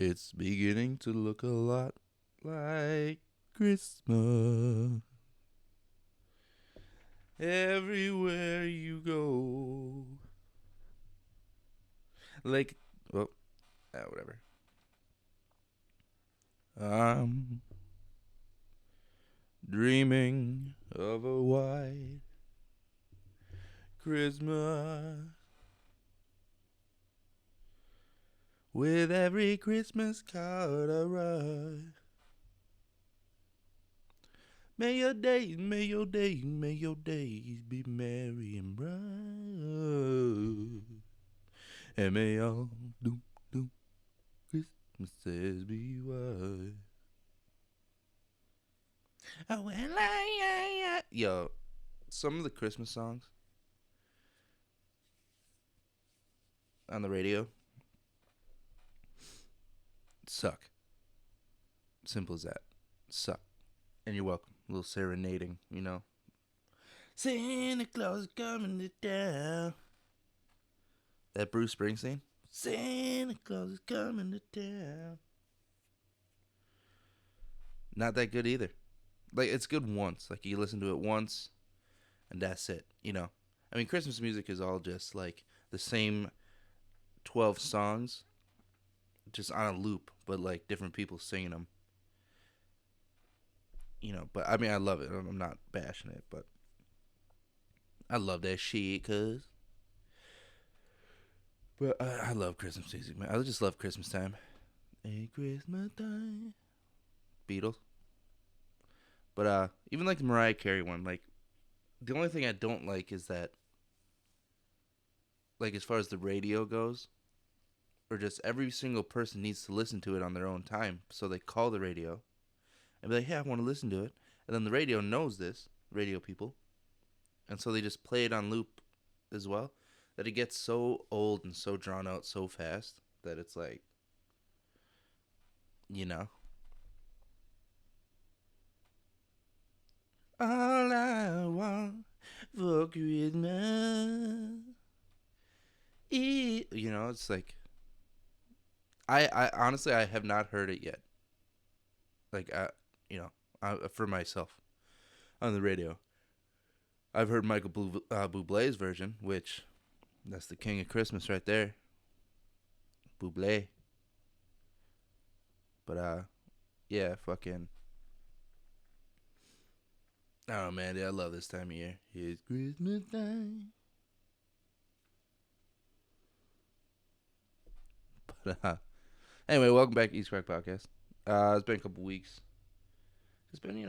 It's beginning to look a lot like Christmas. Everywhere you go. Like, well, whatever. I'm dreaming of a white Christmas. With every Christmas card I write. May your days, may your days, may your days be merry and bright. And may all doom, doom Christmases be white. Oh, well, yo, some of the Christmas songs on the radio suck. Simple as that. Suck. And you're welcome. A little serenading, you know. Santa Claus is coming to town. That Bruce Springsteen. Santa Claus is coming to town. Not that good either. Like, it's good once. Like, you listen to it once, and that's it, you know. I mean, Christmas music is all just, like, the same 12 songs, just on a loop, but, like, different people singing them. You know, but, I mean, I love it. I'm not bashing it, but I love that shit, cuz. But I love Christmas music, man. I just love Christmas time. A Christmas time. Beatles. But even like the Mariah Carey one, like the only thing I don't like is that, like, as far as the radio goes, or just every single person needs to listen to it on their own time. So they call the radio and be like, "Hey, I want to listen to it," and then the radio knows this, radio people, and so they just play it on loop as well. That it gets so old and so drawn out so fast that it's like, you know, all I want for Christmas. You know, it's like I honestly I have not heard it yet. Like you know, for myself on the radio. I've heard Michael Bublé's version, which that's the king of Christmas right there, Bublé. But yeah, fucking. Oh man, dude, I love this time of year. It's Christmas time. But anyway, welcome back to East Krok Podcast. It's been a couple weeks. It's been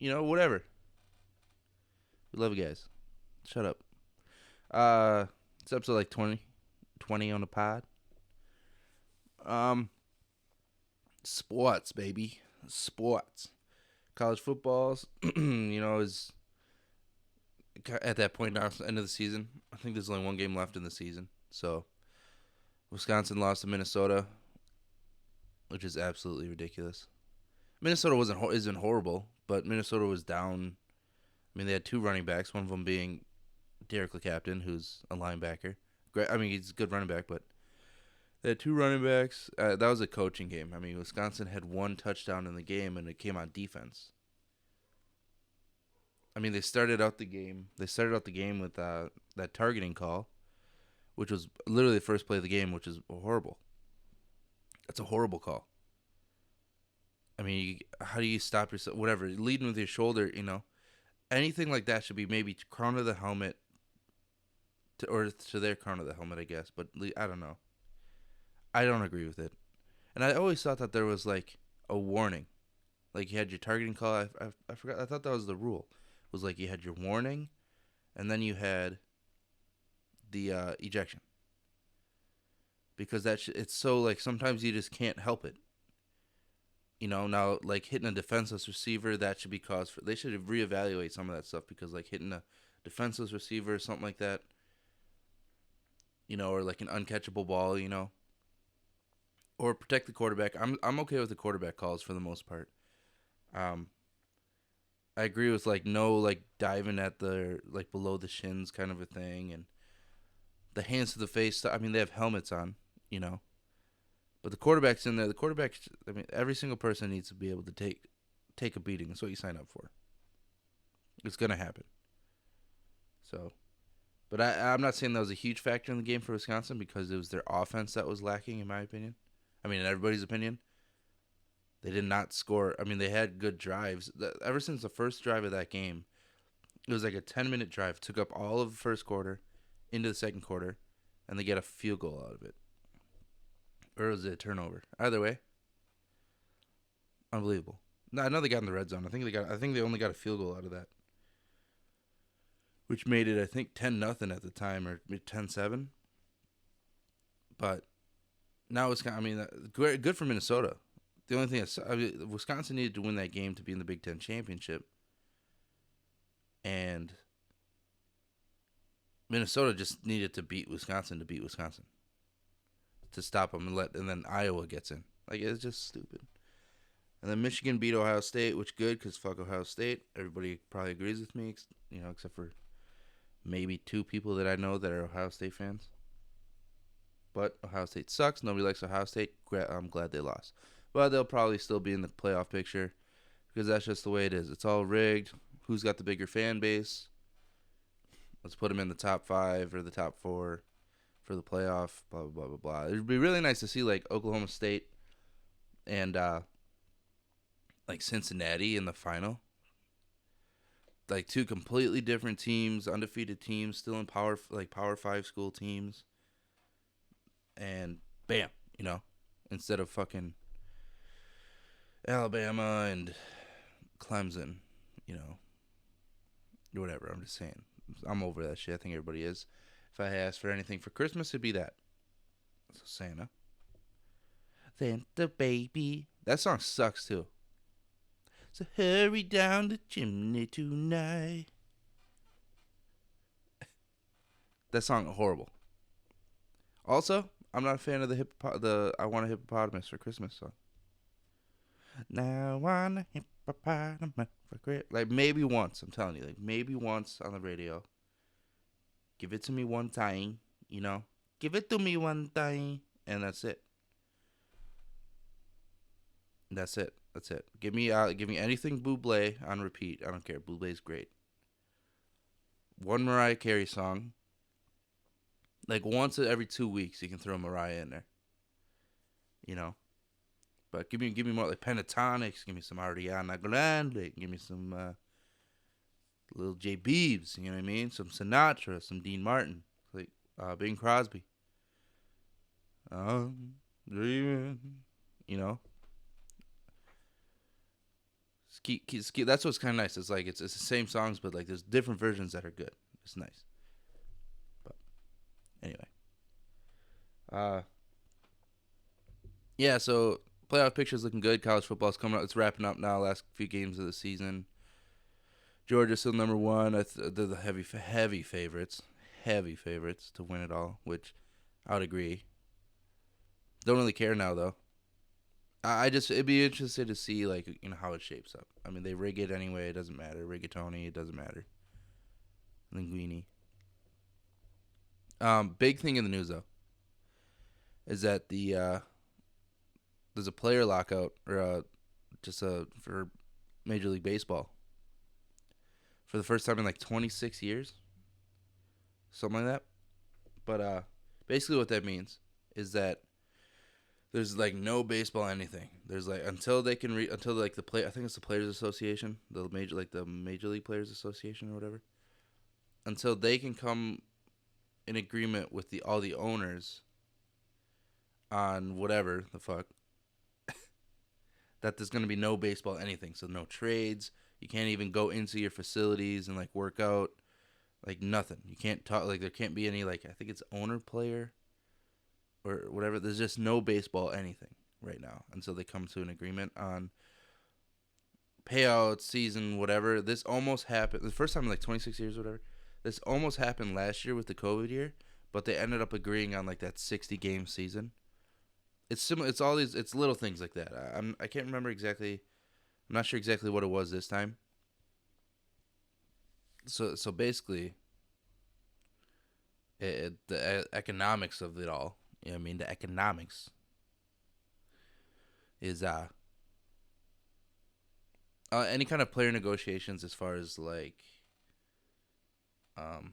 whatever. We love you guys. Shut up. It's episode like 20 on the pod. Sports, baby. Sports. College footballs, is at that point now, it's the end of the season. I think there's only one game left in the season. So, Wisconsin lost to Minnesota, which is absolutely ridiculous. Minnesota isn't horrible, but Minnesota was down. I mean, they had two running backs, one of them being Derek LeCaptain, who's a linebacker. Great. I mean, he's a good running back, but they had two running backs. That was a coaching game. I mean, Wisconsin had one touchdown in the game, and it came on defense. I mean, they started out the game. With that targeting call, which was literally the first play of the game, which is horrible. That's a horrible call. I mean, how do you stop yourself? Whatever, leading with your shoulder, anything like that should be maybe crown of the helmet, or to their crown of the helmet, I guess. But I don't know. I don't agree with it, and I always thought that there was like a warning, like you had your targeting call. I forgot. I thought that was the rule. It was like you had your warning, and then you had the ejection. Because it's so, like, sometimes you just can't help it. Now, like, hitting a defenseless receiver, that should be cause for. They should reevaluate some of that stuff, because, like, hitting a defenseless receiver or something like that, or like an uncatchable ball, or protect the quarterback. I'm okay with the quarterback calls for the most part. I agree with, like, no, like, diving at the, like, below the shins kind of a thing, and the hands to the face. I mean, they have helmets on, you know. But the quarterback's in there. The quarterback, I mean, every single person needs to be able to take a beating. That's what you sign up for. It's gonna happen. So, but I'm not saying that was a huge factor in the game for Wisconsin because it was their offense that was lacking, in my opinion. I mean, in everybody's opinion. They did not score. I mean, they had good drives. Ever since the first drive of that game, it was like a 10-minute drive. Took up all of the first quarter into the second quarter, and they get a field goal out of it. Or was it a turnover? Either way, unbelievable. No, I know they got in the red zone. I think they only got a field goal out of that, which made it I think 10-0 at the time or 10-7. But now Wisconsin. I mean, good for Minnesota. The only thing is, I mean, Wisconsin needed to win that game to be in the Big Ten championship, and Minnesota just needed to beat Wisconsin to stop them and then Iowa gets in. Like, it's just stupid. And then Michigan beat Ohio State, which good because fuck Ohio State. Everybody probably agrees with me, except for maybe 2 people that I know that are Ohio State fans. But Ohio State sucks. Nobody likes Ohio State. I'm glad they lost. But they'll probably still be in the playoff picture because that's just the way it is. It's all rigged. Who's got the bigger fan base? Let's put them in the top 5 or the top 4 for the playoff. Blah, blah, blah, blah, blah. It'd be really nice to see, like, Oklahoma State and, like, Cincinnati in the final. Like, 2 completely different teams, undefeated teams, still in Power 5 school teams. And bam, instead of fucking Alabama and Clemson, whatever. I'm just saying. I'm over that shit. I think everybody is. If I asked for anything for Christmas, it'd be that. So Santa. Santa baby. That song sucks too. So hurry down the chimney tonight. That song horrible. Also, I'm not a fan of the I Want a Hippopotamus for Christmas song. Now I want a hippopotamus for Christmas. Like, maybe once, I'm telling you. Like, maybe once on the radio. Give it to me one time, Give it to me one time. And that's it. That's it. Give me anything Bublé on repeat. I don't care. Bublé's great. One Mariah Carey song. Like, once every 2 weeks, you can throw Mariah in there. But give me more like Pentatonics. Give me some Ariana Grande. Give me some Lil J Beebs. You know what I mean? Some Sinatra. Some Dean Martin. Like Bing Crosby. Dreaming. That's what's kind of nice. It's like it's the same songs, but like there's different versions that are good. It's nice. But anyway. Yeah, so playoff picture's looking good. College football's coming up. It's wrapping up now. Last few games of the season. Georgia's still number 1. They're the heavy favorites. Heavy favorites to win it all, which I would agree. Don't really care now, though. It'd be interesting to see, like, how it shapes up. I mean, they rig it anyway. It doesn't matter. Rigatoni, it doesn't matter. Linguini. Big thing in the news, though, is that there's a player lockout or for Major League Baseball for the first time in like 26 years, something like that. But basically, what that means is that there's like no baseball anything. There's like until the I think it's the Players Association, the Major League Players Association or whatever, until they can come in agreement with all the owners on whatever the fuck. That there's going to be no baseball anything. So no trades. You can't even go into your facilities and like work out. Like nothing. You can't talk. Like there can't be any like I think it's owner player or whatever. There's just no baseball anything right now until they come to an agreement on payouts, season, whatever. This almost happened. The first time in like 26 years or whatever. This almost happened last year with the COVID year, but they ended up agreeing on like that 60 game season. It's similar. It's all these. It's little things like that. I can't remember exactly. I'm not sure exactly what it was this time. So basically, the economics of it all, You know what I mean? The economics is any kind of player negotiations as far as like um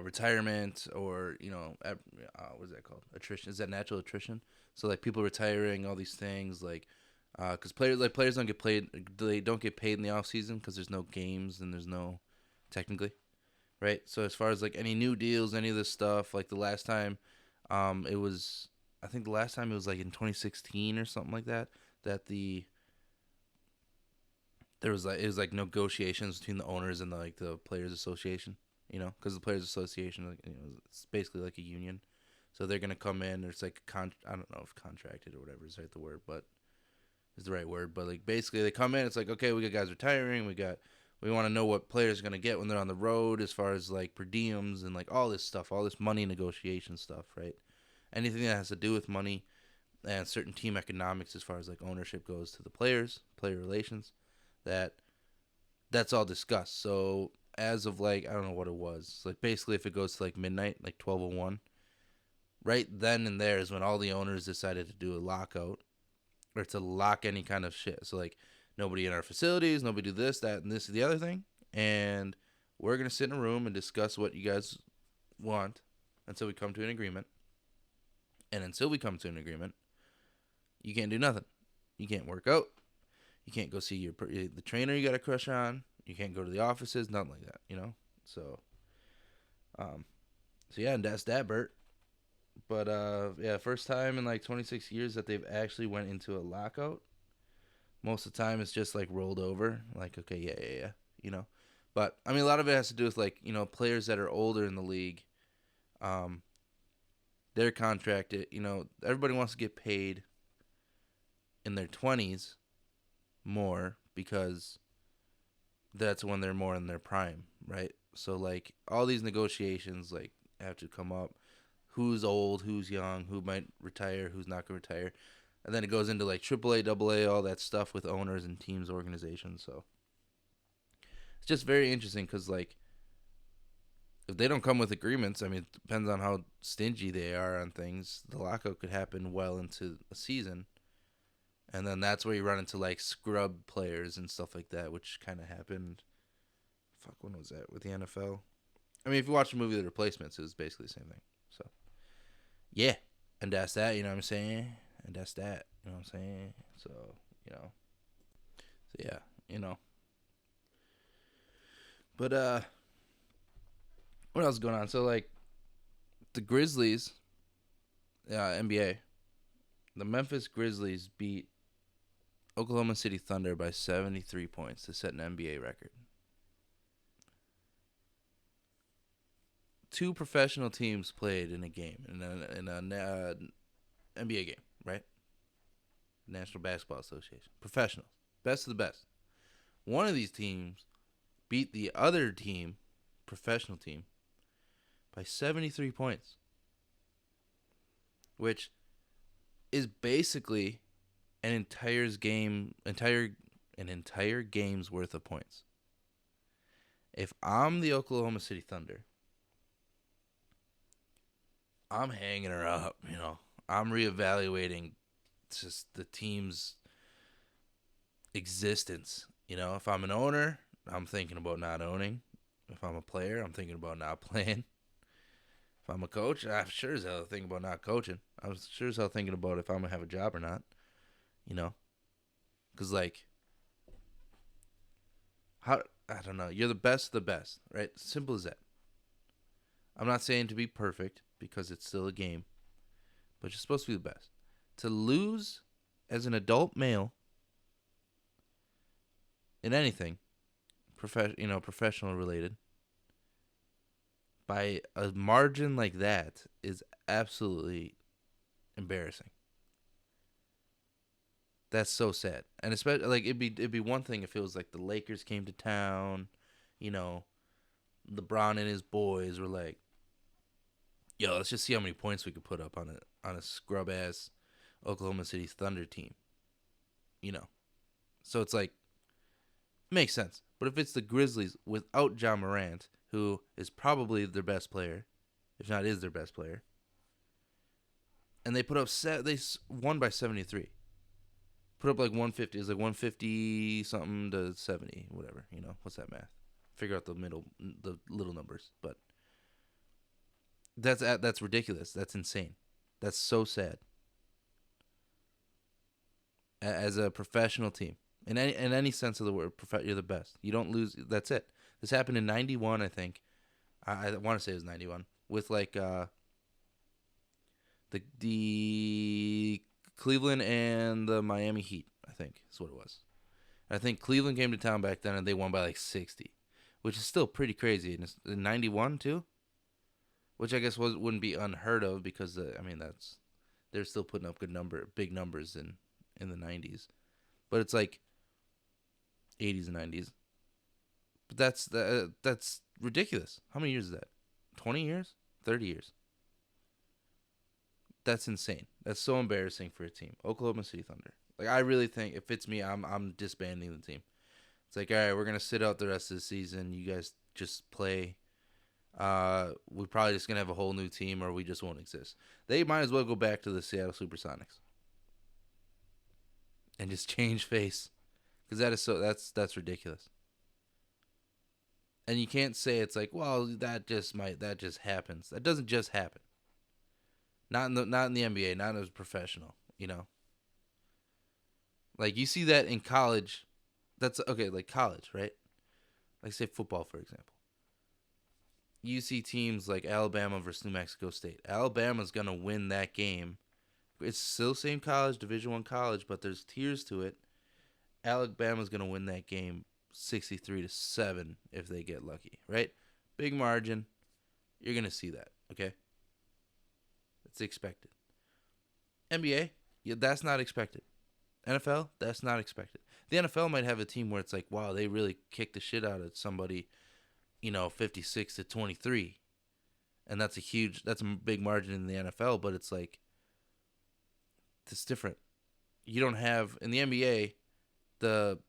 retirement or what is that called? Attrition. Is that natural attrition? So like people retiring, all these things like because players don't get played, they don't get paid in the off season because there's no games and there's no technically, right? So as far as like any new deals, any of this stuff, like the last time, it was I think the last time it was like in 2016 or something like that that there was like it was like negotiations between the owners and the players association, because the players association like, it's basically like a union, so they're gonna come in. It's like I don't know if contracted or whatever is right the word, but is the right word. But like basically they come in. It's like okay, we got guys retiring. We want to know what players are gonna get when they're on the road as far as like per diems and like all this stuff, all this money negotiation stuff, right? Anything that has to do with money and certain team economics as far as like ownership goes to the players, player relations, that that's all discussed. So as of like I don't know what it was. Like basically if it goes to like midnight, like 12:01, right then and there is when all the owners decided to do a lockout or to lock any kind of shit. So like nobody in our facilities, nobody do this, that, and this, the other thing, and we're gonna sit in a room and discuss what you guys want until we come to an agreement. And until we come to an agreement, you can't do nothing. You can't work out. You can't go see the trainer you got a crush on. You can't go to the offices. Nothing like that. So, um, so yeah, and that's that, Bert. But yeah, first time in like 26 years that they've actually went into a lockout. Most of the time, it's just like rolled over. Like, okay, yeah, yeah, yeah. You know, but I mean, a lot of it has to do with like players that are older in the league. Um, they're contracted. Everybody wants to get paid in their 20s more because that's when they're more in their prime, right? So like all these negotiations like have to come up. Who's old, who's young, who might retire, who's not gonna retire, and then it goes into like AAA, AA, all that stuff with owners and teams, organizations. So it's just very interesting because like if they don't come with agreements, I mean, it depends on how stingy they are on things. The lockout could happen well into a season, and then that's where you run into like scrub players and stuff like that, which kind of happened. Fuck, when was that with the NFL? I mean, if you watch the movie The Replacements, it was basically the same thing. So yeah, and that's that. You know what I'm saying? And that's that. You know what I'm saying? So you know, so yeah, you know. But what else is going on? So like the Grizzlies, NBA, the Memphis Grizzlies beat Oklahoma City Thunder by 73 points to set an NBA record. Two professional teams played in a game in a NBA game, right? National Basketball Association. Professionals, best of the best. One of these teams beat the other team, professional team, by 73 points, which is basically an entire game's worth of points. If I'm the Oklahoma City Thunder, I'm hanging her up, I'm reevaluating just the team's existence. If I'm an owner, I'm thinking about not owning. If I'm a player, I'm thinking about not playing. If I'm a coach, I'm sure as hell thinking about not coaching. I'm sure as hell thinking about if I'm gonna have a job or not. Because like, how I don't know. You're the best of the best, right? Simple as that. I'm not saying to be perfect because it's still a game, but you're supposed to be the best. To lose as an adult male in anything, professional related, by a margin like that is absolutely embarrassing. That's so sad. And especially like it'd be one thing if it was like the Lakers came to town, you know, LeBron and his boys were like, "Yo, let's just see how many points we could put up on a scrub ass Oklahoma City Thunder team." You know. So it's like makes sense. But if it's the Grizzlies without John Morant, who is probably their best player, if not is their best player. And they put up won by 73. Put up like 150. It's like 150 something to 70, whatever. What's that math? Figure out the little numbers. But that's ridiculous. That's insane. That's so sad. As a professional team, in any sense of the word, you're the best. You don't lose. That's it. This happened in '91, I think. I want to say it was '91 with like the Cleveland and the Miami Heat. I think is what it was. I think Cleveland came to town back then and they won by like 60, which is still pretty crazy. And in '91 too, which I guess wouldn't be unheard of because they're still putting up big numbers in the '90s, but it's like '80s and '90s. But that's ridiculous. How many years is that? 20 years? 30 years? That's insane. That's so embarrassing for a team. Oklahoma City Thunder. Like, I really think if it's me, I'm disbanding the team. It's like, all right, we're gonna sit out the rest of the season. You guys just play. We're probably just gonna have a whole new team, or we just won't exist. They might as well go back to the Seattle SuperSonics and just change face, because that's ridiculous. And you can't say it's like, well, that just happens. That doesn't just happen. Not in the NBA, not as a professional, Like, you see that in college. That's okay, like college, right? Like, say football, for example. You see teams like Alabama versus New Mexico State. Alabama's gonna win that game. It's still same college, Division I college, but there's tiers to it. Alabama's gonna win that game 63-7 if they get lucky, right? Big margin. You're gonna see that, okay? It's expected. NBA, yeah, that's not expected. NFL, that's not expected. The NFL might have a team where it's like, wow, they really kicked the shit out of somebody, 56-23, and that's a big margin in the NFL. But it's like, it's different. You don't have in the NBA the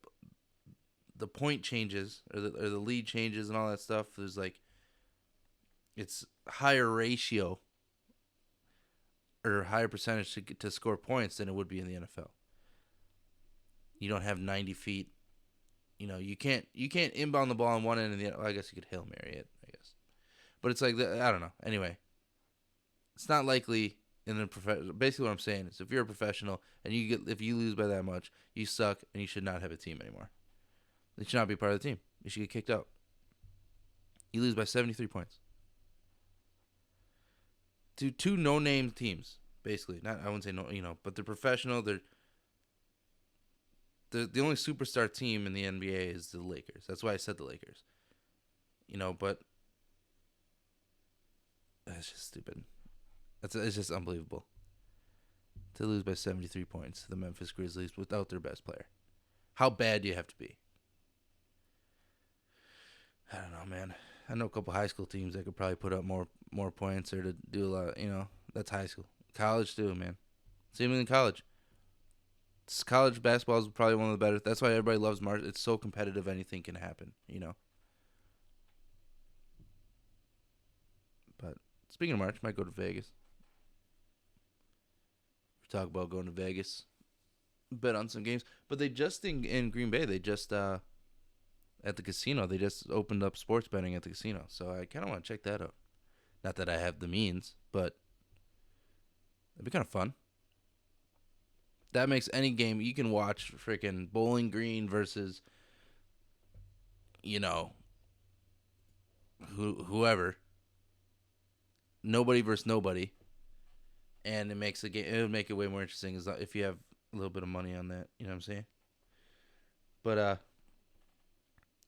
point changes or the lead changes and all that stuff. There's like, it's higher ratio or higher percentage to score points than it would be in the NFL. You don't have 90 feet. You can't inbound the ball on one end and the other. Well, I guess you could Hail Mary it, I guess. But it's like, I don't know. Anyway, it's not likely in the professional. Basically, what I'm saying is, if you're a professional and if you lose by that much, you suck and you should not have a team anymore. You should not be part of the team. You should get kicked out. You lose by 73 points to two no-name teams, basically. Not, I wouldn't say no, but they're professional. They're the only superstar team in the NBA is the Lakers. That's why I said the Lakers. But that's just stupid. It's just unbelievable to lose by 73 points to the Memphis Grizzlies without their best player. How bad do you have to be? I don't know, man. I know a couple high school teams that could probably put up more points or to do a lot. That's high school. College too, man. Same in college. College basketball is probably one of the better. That's why everybody loves March. It's so competitive, anything can happen, But speaking of March, might go to Vegas. We talk about going to Vegas, bet on some games. But they just in Green Bay, they just at the casino, they just opened up sports betting at the casino. So I kind of want to check that out. Not that I have the means, but it'd be kind of fun. That makes any game you can watch. Freaking Bowling Green versus, whoever. Nobody versus nobody, and it makes the game. It would make it way more interesting if you have a little bit of money on that. You know what I'm saying? But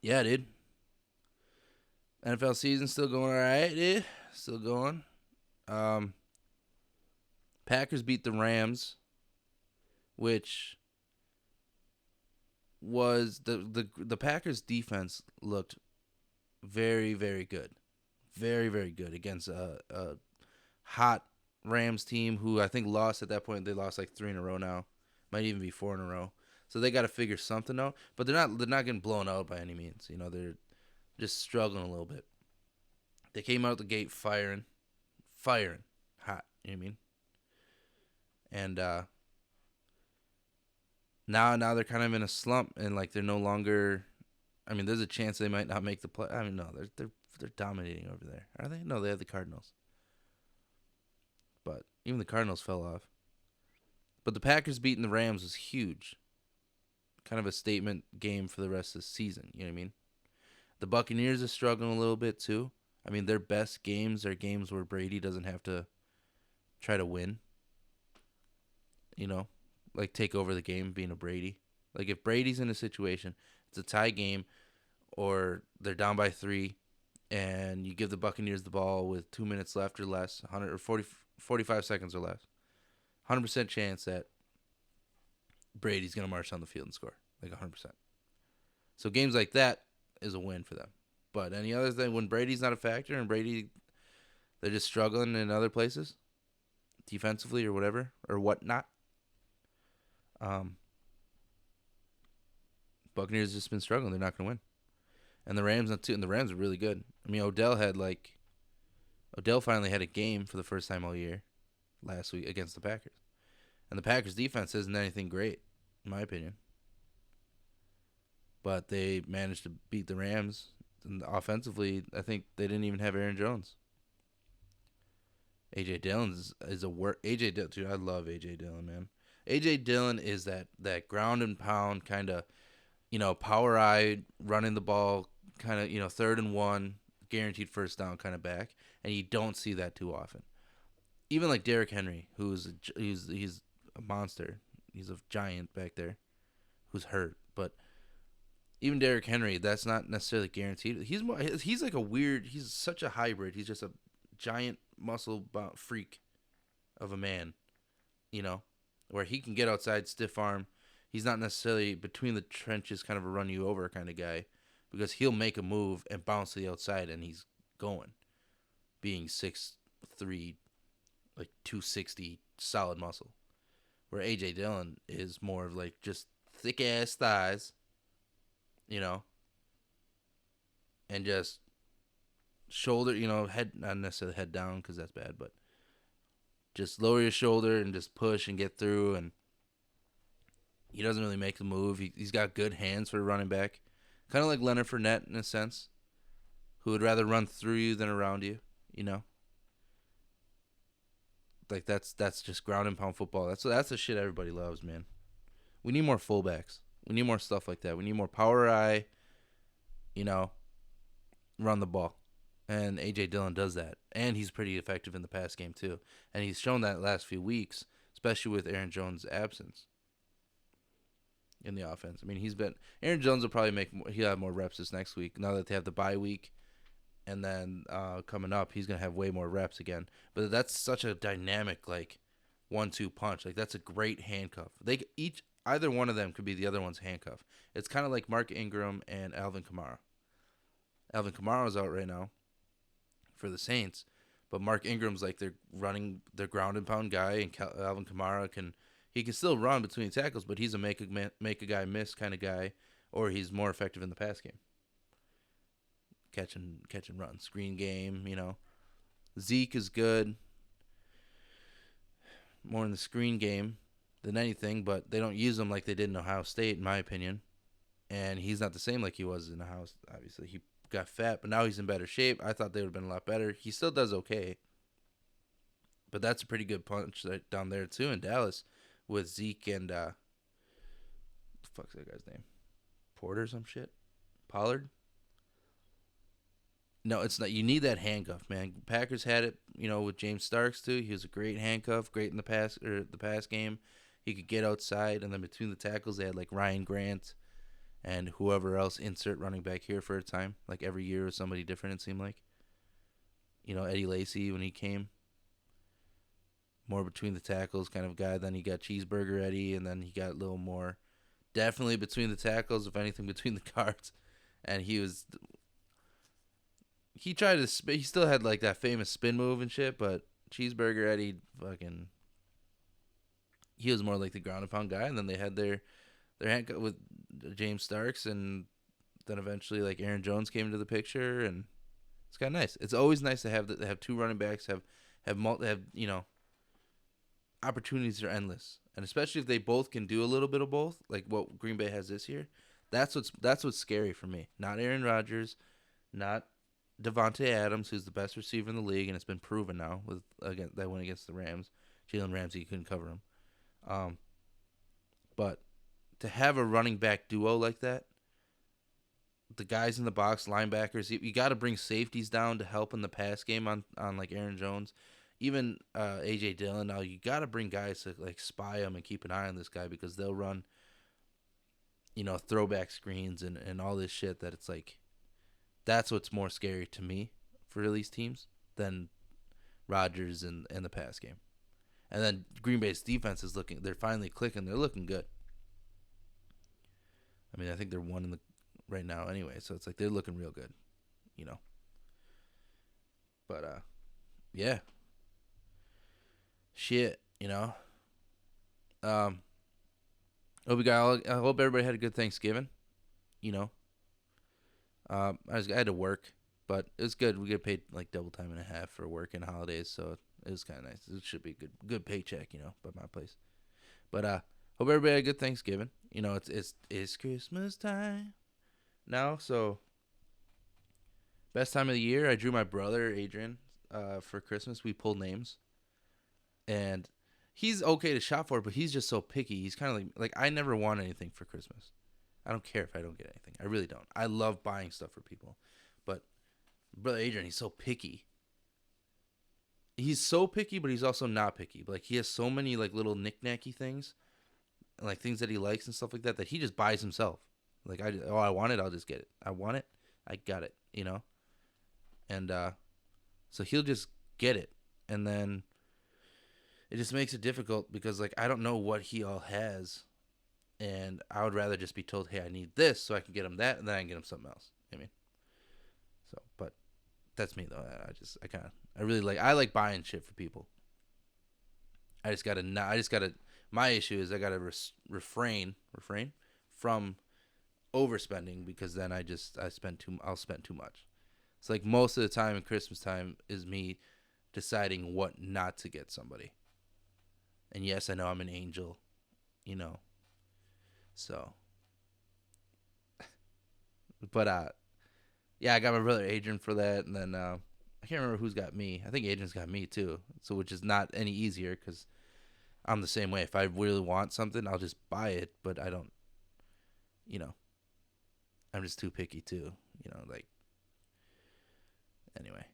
yeah, dude. NFL season still going all right, dude. Still going. Packers beat the Rams, which was the Packers defense looked very, very good. Very, very good against a hot Rams team who I think lost at that point. They lost like 3 in a row now. Might even be 4 in a row. So they got to figure something out. But they're not getting blown out by any means. They're just struggling a little bit. They came out the gate firing. firing hot. You know what I mean? And now they're kind of in a slump, and like they're no longer. I mean, there's a chance they might not make the play. I mean, no, they're dominating over there. Are they? No, they have the Cardinals. But even the Cardinals fell off. But the Packers beating the Rams was huge. Kind of a statement game for the rest of the season. You know what I mean? The Buccaneers are struggling a little bit too. I mean, their best games are games where Brady doesn't have to try to win. You know, like take over the game being a Brady. Like if Brady's in a situation, it's a tie game, or they're down by 3, and you give the Buccaneers the ball with 2 minutes left or less, 100 or 45 seconds or less, 100% chance that Brady's gonna march on the field and score, like 100%. So games like that is a win for them. But any other thing, when Brady's not a factor and they're just struggling in other places, defensively or whatever or whatnot. Buccaneers just been struggling. They're not going to win, and the Rams not too. And the Rams are really good. I mean, Odell finally had a game for the first time all year last week against the Packers, and the Packers defense isn't anything great, in my opinion. But they managed to beat the Rams. And offensively, I think they didn't even have Aaron Jones. AJ Dillon is a work. AJ Dillon, dude, I love AJ Dillon, man. AJ Dillon is that ground and pound kind of, power eye running the ball, kind of, 3rd and 1, guaranteed first down kind of back, and you don't see that too often. Even like Derrick Henry, he's a monster. He's a giant back there, who's hurt, but even Derrick Henry, that's not necessarily guaranteed. He's like a weird. He's such a hybrid. He's just a giant muscle freak of a man, where he can get outside, stiff arm. He's not necessarily between the trenches, kind of a run you over kind of guy, because he'll make a move and bounce to the outside and he's going. Being 6'3", like 260, solid muscle. Where AJ Dillon is more of like just thick ass thighs, and just shoulder, head, not necessarily head down because that's bad, but just lower your shoulder and just push and get through. And he doesn't really make the move. He's got good hands for a running back, kind of like Leonard Fournette in a sense, who would rather run through you than around you. Like that's just ground and pound football. That's the shit everybody loves, man. We need more fullbacks. We need more stuff like that. We need more power eye, run the ball. And A.J. Dillon does that. And he's pretty effective in the pass game, too. And he's shown that last few weeks, especially with Aaron Jones' absence in the offense. I mean, Aaron Jones will probably he'll have more reps this next week, now that they have the bye week. And then coming up, he's going to have way more reps again. But that's such a dynamic, like, 1-2 punch. Like, that's a great handcuff. Either one of them could be the other one's handcuff. It's kind of like Mark Ingram and Alvin Kamara. Alvin Kamara's out right now for the Saints, but Mark Ingram's like their ground and pound guy, and Alvin Kamara can still run between tackles, but he's a make a guy miss kind of guy, or he's more effective in the pass game, catch and run, screen game. Zeke is good, more in the screen game than anything, but they don't use him like they did in Ohio State, in my opinion. And he's not the same like he was in the house. Obviously, he got fat, but now he's in better shape. I thought they would have been a lot better. He still does okay, but that's a pretty good punch down there too in Dallas with Zeke and the fuck's that guy's name? Porter, some shit. Pollard. No, it's not. You need that handcuff, man. Packers had it, with James Starks too. He was a great handcuff, great in the pass game. He could get outside, and then between the tackles, they had like Ryan Grant and whoever else, insert running back here for a time. Like every year was somebody different, it seemed like. Eddie Lacy when he came. More between the tackles kind of guy. Then he got Cheeseburger Eddie, and then he got a little more definitely between the tackles, if anything between the guards. And he tried to spin. He still had like that famous spin move and shit, but Cheeseburger Eddie he was more like the ground and pound guy. And then they had their handcuff with James Starks, and then eventually like Aaron Jones came into the picture, and it's kind of nice. It's always nice to have two running backs have have opportunities are endless, and especially if they both can do a little bit of both, like what Green Bay has this year. That's what's scary for me. Not Aaron Rodgers, not Devontae Adams, who's the best receiver in the league, and it's been proven now with again that win against the Rams. Jalen Ramsey couldn't cover him. Um, but to have a running back duo like that, the guys in the box, linebackers, you got to bring safeties down to help in the pass game on like Aaron Jones, even AJ Dillon. Now you got to bring guys to like spy him and keep an eye on this guy because they'll run, throwback screens and all this shit that it's like that's what's more scary to me for these teams than Rodgers and the pass game. And then Green Bay's defense is they're finally clicking. They're looking good. I mean, I think they're one in the right now anyway, so it's like they're looking real good, you know. But yeah, shit, Um, I hope everybody had a good Thanksgiving. You know, I had to work, but it was good. We get paid like double time and a half for work and holidays, so it was kind of nice. It should be a good paycheck, by my place. But hope everybody had a good Thanksgiving. It's Christmas time now, so best time of the year. I drew my brother Adrian for Christmas. We pulled names, and he's okay to shop for, but he's just so picky. He's kind of like I never want anything for Christmas. I don't care if I don't get anything. I really don't. I love buying stuff for people, but brother Adrian, he's so picky. He's so picky, but he's also not picky. Like he has so many like little knick-knacky things, like things that he likes and stuff like that he just buys himself. Like I want it, I'll just get it. I want it, I got it. And so he'll just get it, and then it just makes it difficult because like I don't know what he all has, and I would rather just be told, hey, I need this, so I can get him that, and then I can get him something else. But that's me though. I like buying shit for people. I just gotta. My issue is I gotta refrain from overspending because then I'll spend too much. It's like most of the time in Christmas time is me deciding what not to get somebody. And yes, I know I'm an angel, So, but yeah, I got my brother Adrian for that, and then I can't remember who's got me. I think Adrian's got me too. So, which is not any easier because I'm the same way. If I really want something, I'll just buy it, but I don't, I'm just too picky too. Like anyway.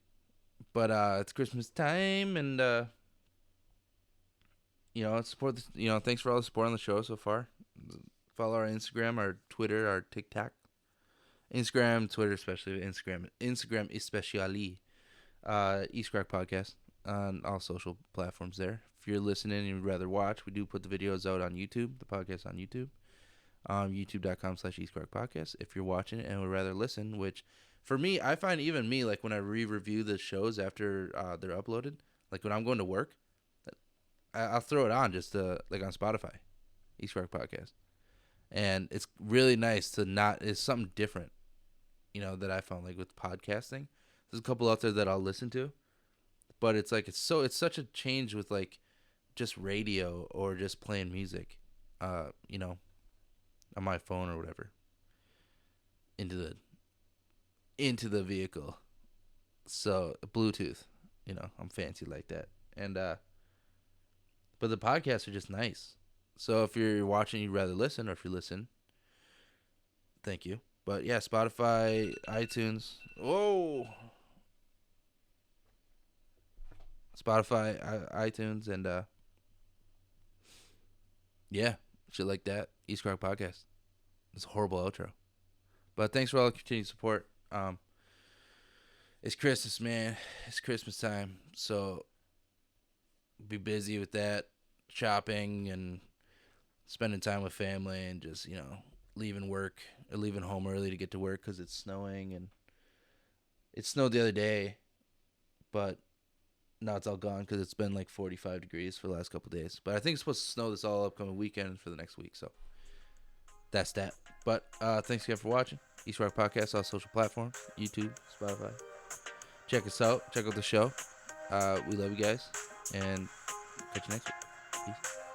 But it's Christmas time, and support. Thanks for all the support on the show so far. Follow our Instagram, our Twitter, our TikTok. Instagram, Twitter, especially Instagram especially. East Krok Podcast on all social platforms there. If you're listening and you'd rather watch, we do put the videos out on YouTube, the podcast on YouTube. YouTube.com/East Krok Podcast. If you're watching it and would rather listen, which for me, I find even me, like when I re-review the shows after they're uploaded, like when I'm going to work, I'll throw it on just like on Spotify, East Krok Podcast. And it's really nice it's something different, that I found like with podcasting. There's a couple out there that I'll listen to, but it's like it's such a change with like just radio or just playing music, on my phone or whatever into the vehicle. So Bluetooth, I'm fancy like that. And but the podcasts are just nice. So if you're watching, you'd rather listen, or if you listen, thank you. But yeah, Spotify, iTunes. Whoa. Spotify, iTunes, and yeah, shit like that. East Krok Podcast. It's a horrible outro. But thanks for all the continued support. It's Christmas, man. It's Christmas time. So be busy with that, shopping and spending time with family, and just, leaving home early to get to work because it's snowing. And it snowed the other day, but now it's all gone because it's been like 45 degrees for the last couple of days. But I think it's supposed to snow this all upcoming weekend for the next week. So that's that. But thanks again for watching. East Krok Podcast, all social platforms, YouTube, Spotify. Check us out. Check out the show. We love you guys, and catch you next week. Peace.